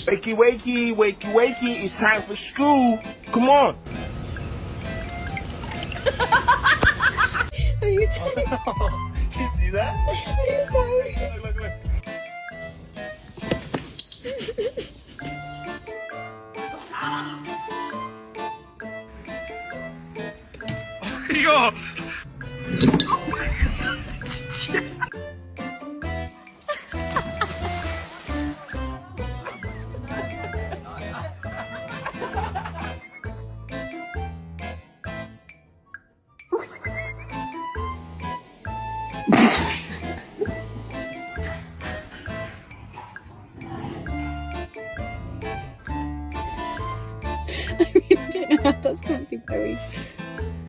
Wakey, wakey, wakey, wakey. It's time for school. Come on. Are you tired? You see that? Are you tired? Look, look, look. Yo! I don't know how that's going to be going.